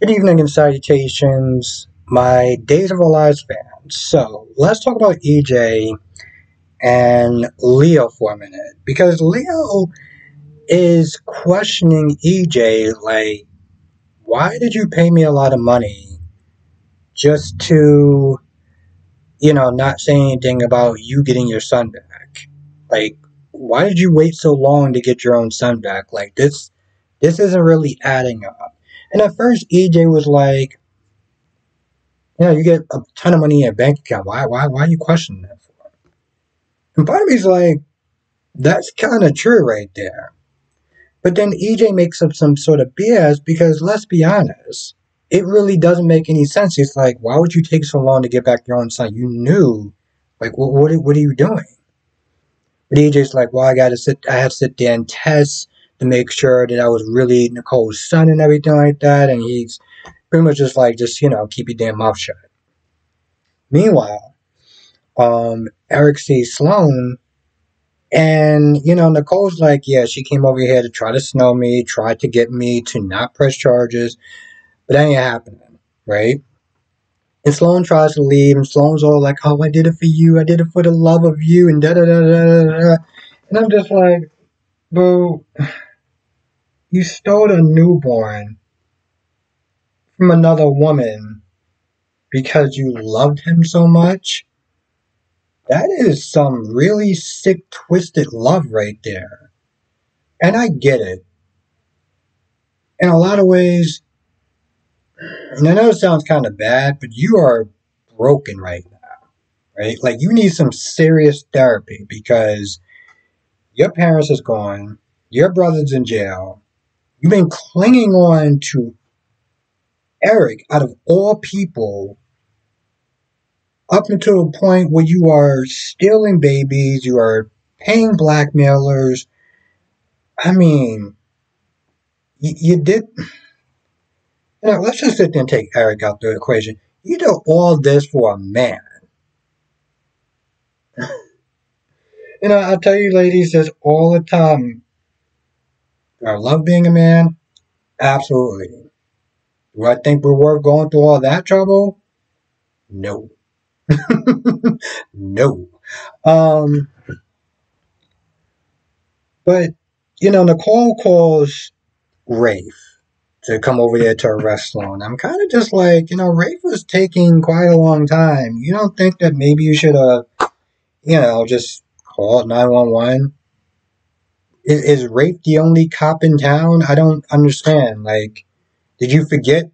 Good evening and salutations, my Days of Our Lives fans. So, let's talk about EJ and Leo for a minute. Because Leo is questioning EJ, like, why did you pay me a lot of money just to, not say anything about you getting your son back? Like, why did you wait so long to get your own son back? Like, this isn't really adding up. And at first, EJ was like, you get a ton of money in your bank account. Why are you questioning that for? And part of me's like, that's kind of true right there. But then EJ makes up some sort of BS because let's be honest, it really doesn't make any sense. It's like, why would you take so long to get back your own son? You knew, like, what are you doing? But EJ's like, well, I had to sit there and test to make sure that I was really Nicole's son and everything like that. And he's pretty much just like, keep your damn mouth shut. Meanwhile, Eric sees Sloan, and Nicole's like, yeah, she came over here to try to snow me, tried to get me to not press charges, but that ain't happening, right? And Sloan tries to leave, and Sloan's all like, oh, I did it for you, I did it for the love of you, and da da da da da. And I'm just like, boo, you stole a newborn from another woman because you loved him so much. That is some really sick, twisted love right there. And I get it. In a lot of ways, and I know it sounds kind of bad, but you are broken right now, right? Like, you need some serious therapy because your parents is gone, your brother's in jail, you've been clinging on to Eric out of all people up until the point where you are stealing babies, you are paying blackmailers. I mean, you did. Let's just sit there and take Eric out the equation. You do all this for a man. I tell you ladies this all the time. Do I love being a man? Absolutely. Do I think we're worth going through all that trouble? No. No. Um, but, Nicole calls Rafe to come over there to arrest Sloan. I'm kind of just like, Rafe was taking quite a long time. You don't think that maybe you should have, just called 911? Is Rafe the only cop in town? I don't understand. Like, did you forget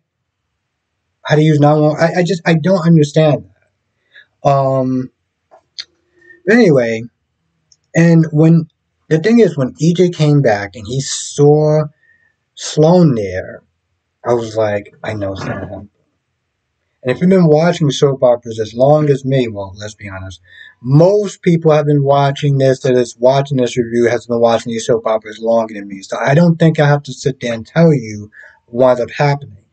how to use 911? I don't understand that. But anyway, and when the thing is, when EJ came back and he saw Sloan there, I was like, I know something. And if you've been watching soap operas as long as me, well, let's be honest, most people have been watching this, that is watching this review, has been watching these soap operas longer than me. So I don't think I have to sit there and tell you what winds up happening.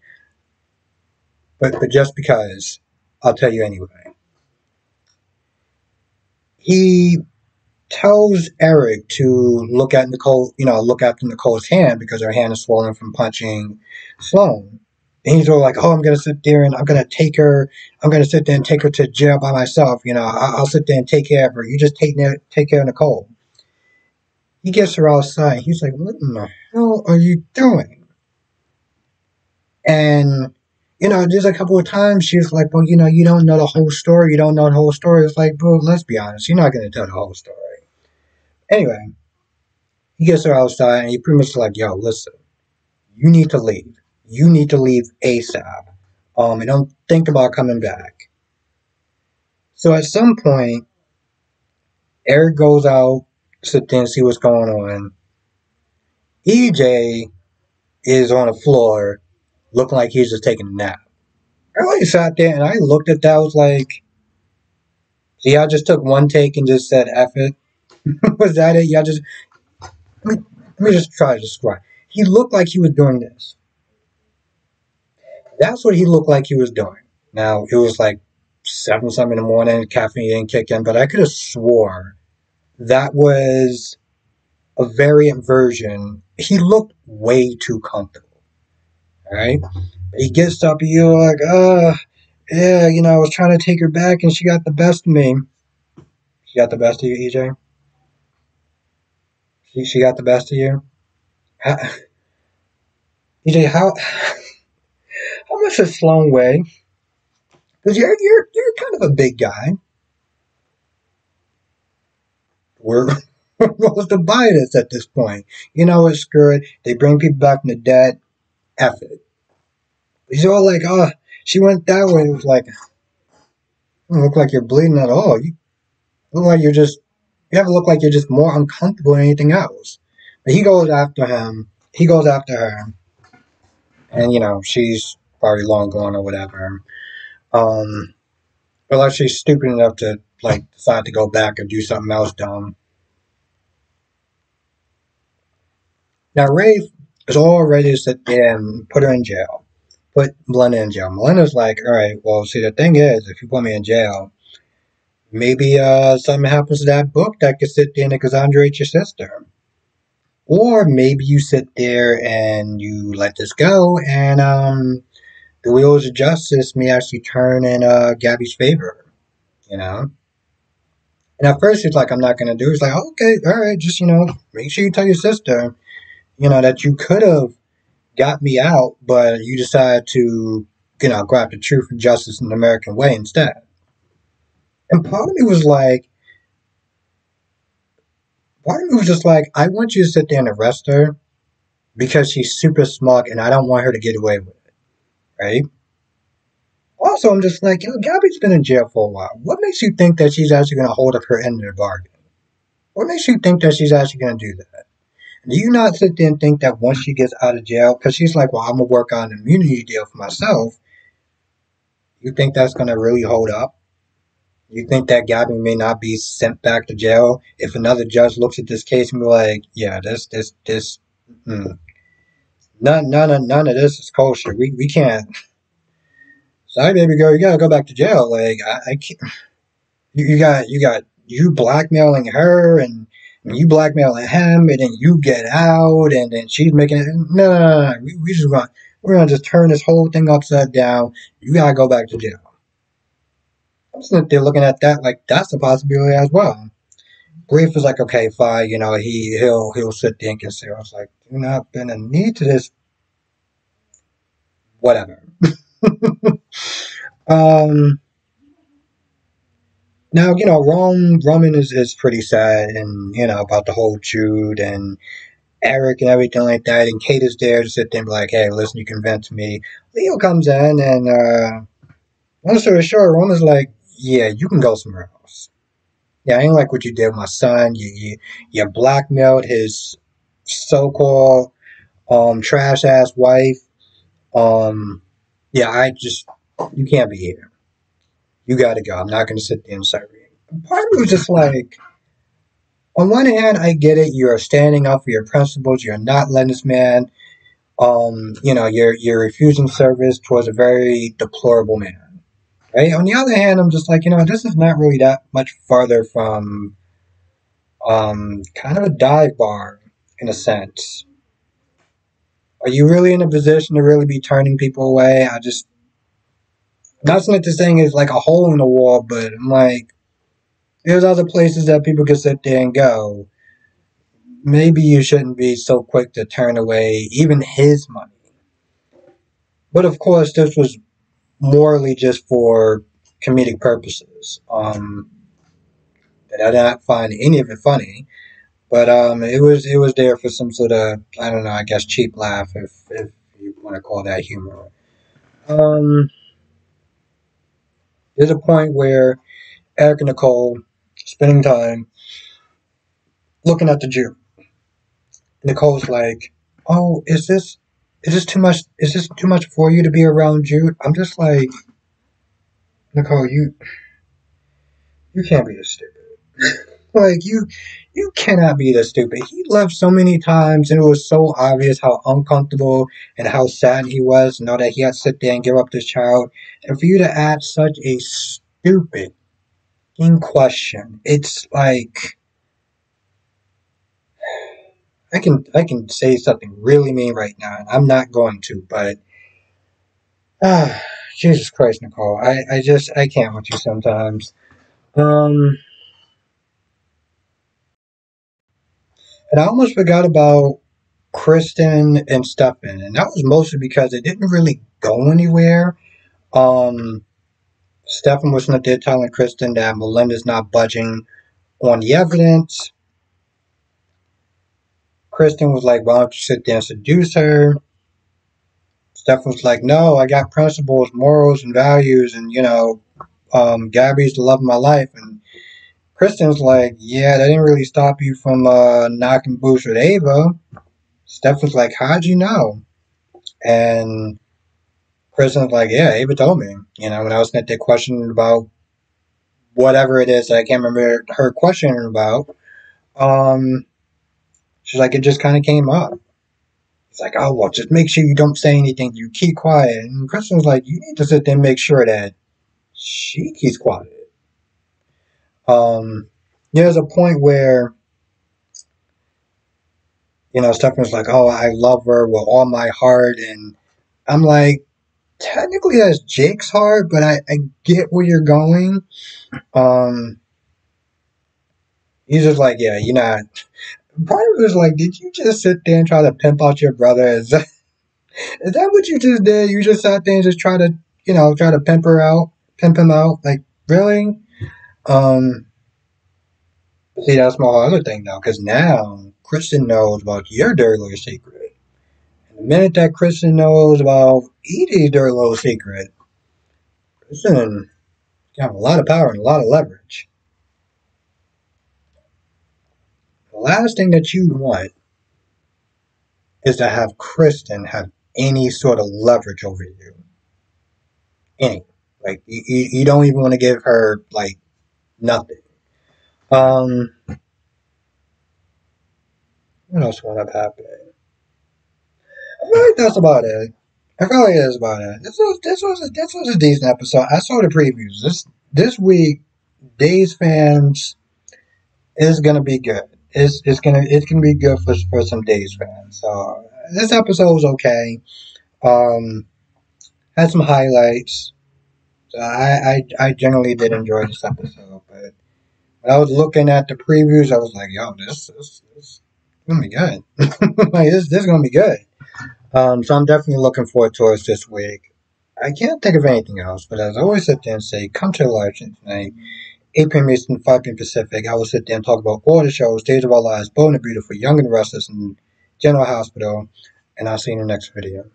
But just because, I'll tell you anyway. He tells Eric to look at Nicole, look after Nicole's hand because her hand is swollen from punching Sloan. And he's all like, oh, I'm going to sit there and I'm going to sit there and take her to jail by myself. I'll sit there and take care of her. You just take care of Nicole. He gets her outside. He's like, what in the hell are you doing? And, there's a couple of times she's like, well, you don't know the whole story. You don't know the whole story. It's like, bro, let's be honest. You're not going to tell the whole story. Anyway, he gets her outside and he pretty much like, yo, listen, you need to leave. You need to leave ASAP. And don't think about coming back. So at some point, Eric goes out, sit there and see what's going on. EJ is on the floor, looking like he's just taking a nap. I really sat there and I looked at that, I was like, see, I just took one take and just said, F it. Was that it? Y'all just, let me just try to describe. He looked like he was doing this. That's what he looked like he was doing. Now, it was like 7-something in the morning, caffeine didn't kick in, but I could have swore that was a variant version. He looked way too comfortable. Alright? He gets up and you're like, yeah, I was trying to take her back and she got the best of me. She got the best of you, EJ? She got the best of you? How, EJ, how much does Sloan weigh? Because you're kind of a big guy. We're supposed to buy this at this point. You know it's good. They bring people back from the dead. F it. He's all like, oh, she went that way. It was like, you don't look like you're bleeding at all. You look like you have to look like you're just more uncomfortable than anything else. But he goes after him. He goes after her. And, she's probably long gone or whatever. Um, unless she's stupid enough to, like, decide to go back and do something else dumb. Now, Rafe is all ready to sit there and put her in jail. Put Melinda in jail. Melinda's like, all right, well, see, the thing is, if you put me in jail, maybe something happens to that book that could sit there and exonerate your sister. Or maybe you sit there and you let this go, and the wheels of justice may actually turn in Gabby's favor, you know? And at first, she's like, I'm not going to do it. It's like, okay, all right, just, make sure you tell your sister, that you could have got me out, but you decided to, grab the truth and justice in the American way instead. And part of me was just like, I want you to sit there and arrest her because she's super smug and I don't want her to get away with it, right? Also, I'm just like, Gabby's been in jail for a while. What makes you think that she's actually going to hold up her end of the bargain? What makes you think that she's actually going to do that? Do you not sit there and think that once she gets out of jail, because she's like, well, I'm going to work on an immunity deal for myself, you think that's going to really hold up? You think that Gabby may not be sent back to jail if another judge looks at this case and be like, yeah, mm, none of this is kosher. We can't. Sorry, baby girl, you gotta go back to jail. Like I can't. You got you blackmailing her and you blackmailing him, and then you get out, and then she's making it. No. We're gonna just turn this whole thing upside down. You gotta go back to jail. I'm sitting there looking at that like that's a possibility as well. Grief is like, okay, fine, he'll sit there and consider. I was like, do not been a need to this, whatever. um, Now, Roman is pretty sad and, about the whole Jude and Eric and everything like that. And Kate is there to sit there and be like, hey, listen, you can vent to me. Leo comes in and, long story short, Roman's like, yeah, you can go somewhere else. Yeah, I ain't like what you did with my son. You blackmailed his so-called trash ass wife. Um, yeah, you can't be here. You gotta go. I'm not gonna sit there and start reading. Part of me was just like, on one hand, I get it. You're standing up for your principles. You're not letting this man, you're refusing service towards a very deplorable man. Right? On the other hand, I'm just like, this is not really that much farther from, kind of a dive bar in a sense. Are you really in a position to really be turning people away? Not so much the saying is like a hole in the wall, but I'm like, there's other places that people can sit there and go. Maybe you shouldn't be so quick to turn away even his money. But of course, this was morally just for comedic purposes. And I did not find any of it funny, but it was there for some sort of, I don't know, I guess cheap laugh if you want to call that humor. Um, there's a point where Eric and Nicole spending time looking at the Jew. Nicole's like, "Oh, is this too much? Is this too much for you to be around Jude?" I'm just like, Nicole, you can't be this stupid. Like you cannot be this stupid. He left so many times, and it was so obvious how uncomfortable and how sad he was. Know that he had to sit there and give up this child, and for you to ask such a stupid in question, it's like I can say something really mean right now, and I'm not going to, but Ah, Jesus Christ, Nicole. I can't with you sometimes. Um, and I almost forgot about Kristen and Stefan, and that was mostly because it didn't really go anywhere. Um, Stefan was not there telling Kristen that Melinda's not budging on the evidence. Kristen was like, "Why don't you sit there and seduce her?" Stefan was like, "No, I got principles, morals, and values, and Gabby's the love of my life." And Kristen's like, "Yeah, that didn't really stop you from knocking boots with Ava." Stefan's like, "How'd you know?" And Kristen's like, "Yeah, Ava told me. When I was at that question about whatever it is that I can't remember her questioning about, um, she's like, it just kind of came up. It's like, oh, well, just make sure you don't say anything. You keep quiet." And Kristen's like, you need to sit there and make sure that she keeps quiet. Um, there's a point where, Stefan's like, oh, I love her with all my heart. And I'm like, technically that's Jake's heart, but I get where you're going. Um, he's just like, yeah, you're not. Part of it was like, did you just sit there and try to pimp out your brother? Is that what you just did? You just sat there and just try to pimp him out? Like, really? Um, see, that's my whole other thing now, because now Kristen knows about your dirty little secret. And the minute that Kristen knows about Edie's dirty little secret, Kristen got a lot of power and a lot of leverage. The last thing that you want is to have Kristen have any sort of leverage over you. Any. Like, you don't even want to give her, like, nothing. Um, what else would have happened? I feel like that's about it. I feel like that's about it. This was a decent episode. I saw the previews. This week, Days fans is gonna be good. It's gonna be good for some Days fans. So this episode was okay. Um, had some highlights. So I generally did enjoy this episode, but when I was looking at the previews, I was like, yo, this gonna be good. Like this gonna be good. So I'm definitely looking forward to it this week. I can't think of anything else, but as I always sit there and say, come to the live stream tonight, 8 p.m. Eastern, 5 p.m. Pacific. I will sit there and talk about all the shows, Days of Our Lives, Bold and Beautiful, Young and Restless, and General Hospital, and I'll see you in the next video.